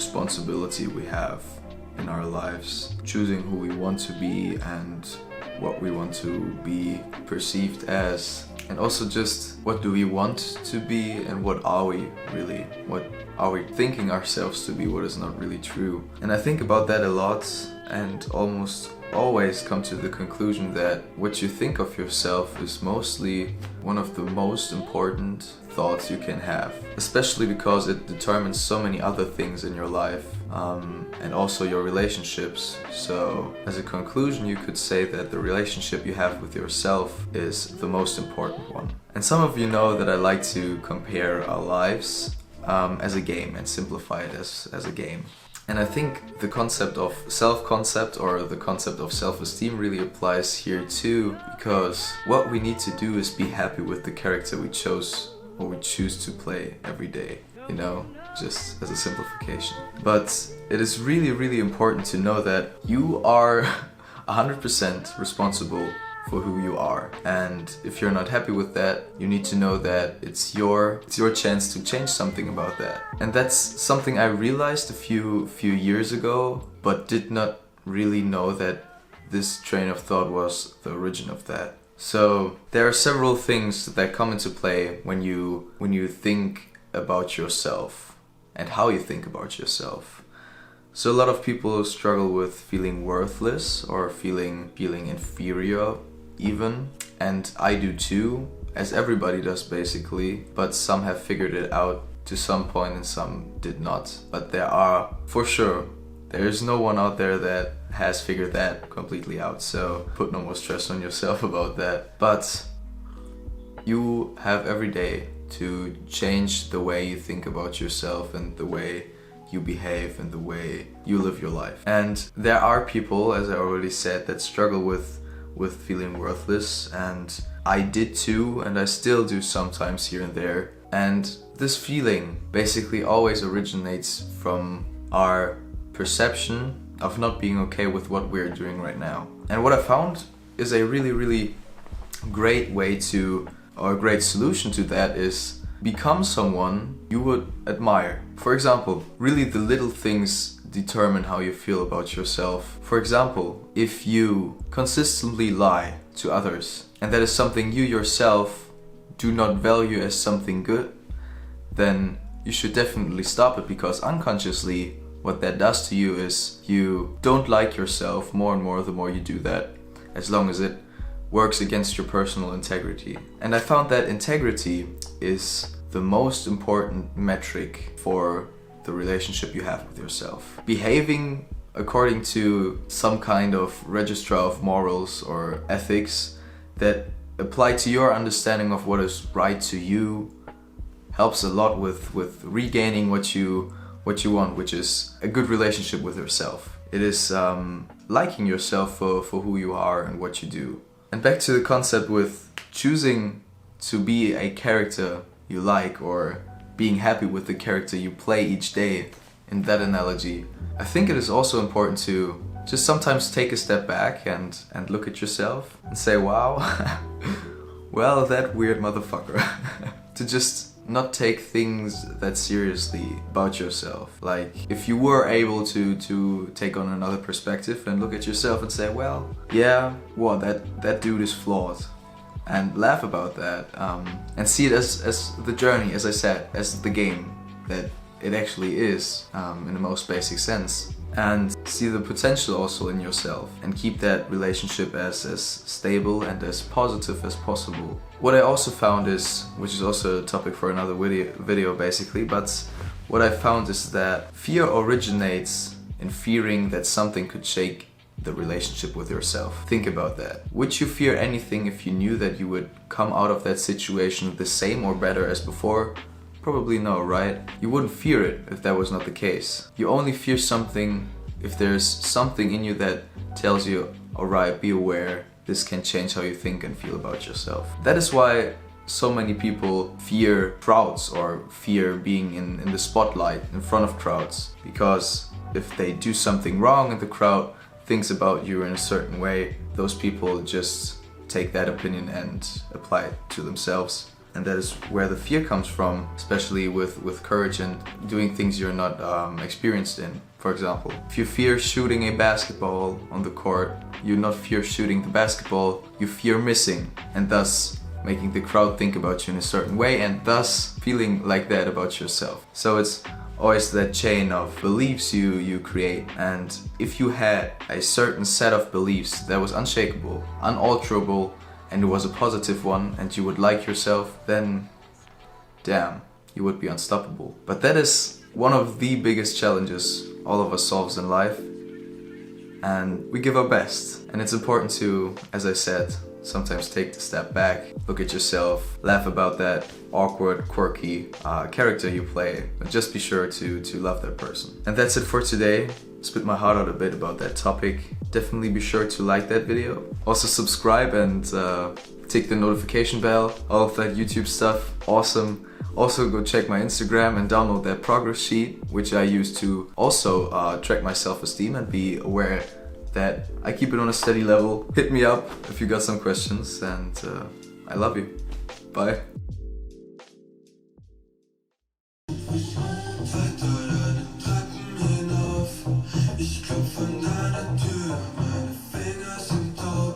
responsibility we have in our lives, choosing who we want to be and what we want to be perceived as, and also just what do we want to be and what are we really, what are we thinking ourselves to be, what is not really true. And I think about that a lot and almost always come to the conclusion that what you think of yourself is mostly one of the most important thoughts you can have, especially because it determines so many other things in your life, and also your relationships. So as a conclusion, you could say that the relationship you have with yourself is the most important one. And some of you know that I like to compare our lives as a game and simplify it as a game. And I think the concept of self-concept or the concept of self-esteem really applies here too, because what we need to do is be happy with the character we chose or we choose to play every day, you know, just as a simplification. But it is really, really important to know that you are 100% responsible for who you are. And if you're not happy with that, you need to know that it's your chance to change something about that. And that's something I realized a few years ago, but did not really know that this train of thought was the origin of that. So there are several things that come into play when you think about yourself and how you think about yourself. So a lot of people struggle with feeling worthless or feeling inferior even, and I do too, as everybody does basically, but some have figured it out to some point and some did not. But there is no one out there that has figured that completely out, so put no more stress on yourself about that. But you have every day to change the way you think about yourself and the way you behave and the way you live your life. And there are people, as I already said, that struggle with feeling worthless, and I did too, and I still do sometimes here and there. And this feeling basically always originates from our perception of not being okay with what we're doing right now. And what I found is a really, really great way to, or a great solution to that, is become someone you would admire. For example, really the little things determine how you feel about yourself. For example, if you consistently lie to others, and that is something you yourself do not value as something good, then you should definitely stop it, because unconsciously what that does to you is you don't like yourself more and more the more you do that, as long as it works against your personal integrity. And I found that integrity is the most important metric for the relationship you have with yourself. Behaving according to some kind of registrar of morals or ethics that apply to your understanding of what is right to you helps a lot with regaining what you want, which is a good relationship with yourself. It is liking yourself for who you are and what you do. And back to the concept with choosing to be a character you like, or being happy with the character you play each day. In that analogy, I think it is also important to just sometimes take a step back and look at yourself and say, wow, well, that weird motherfucker. To just not take things that seriously about yourself. Like, if you were able to take on another perspective and look at yourself and say, well, yeah, well, that dude is flawed, and laugh about that, and see it as the journey, as I said, as the game that it actually is, in the most basic sense, and see the potential also in yourself, and keep that relationship as stable and as positive as possible. What I also found is, which is also a topic for another video basically, but what I found is that fear originates in fearing that something could shake the relationship with yourself. Think about that. Would you fear anything if you knew that you would come out of that situation the same or better as before? Probably no, right? You wouldn't fear it if that was not the case. You only fear something if there's something in you that tells you, alright, be aware, this can change how you think and feel about yourself. That is why so many people fear crowds or fear being in the spotlight in front of crowds. Because if they do something wrong and the crowd thinks about you in a certain way, those people just take that opinion and apply it to themselves. And that is where the fear comes from, especially with courage and doing things you're not experienced in. For example, if you fear shooting a basketball on the court, you not fear shooting the basketball, you fear missing, and thus making the crowd think about you in a certain way, and thus feeling like that about yourself. So it's always that chain of beliefs you create, and if you had a certain set of beliefs that was unshakable, unalterable, and it was a positive one, and you would like yourself, then damn, you would be unstoppable. But that is one of the biggest challenges all of us solves in life, and we give our best. And it's important to, as I said, sometimes take the step back, look at yourself, laugh about that awkward, quirky character you play, but just be sure to love that person. And that's it for today. Spit my heart out a bit about that topic. Definitely be sure to like that video. Also subscribe and tick the notification bell, all of that YouTube stuff, awesome. Also go check my Instagram and download that progress sheet, which I use to also track my self-esteem and be aware that I keep it on a steady level. Hit me up if you got some questions, and I love you. Bye. Ich klopfe an deiner Tür, meine Finger sind taub.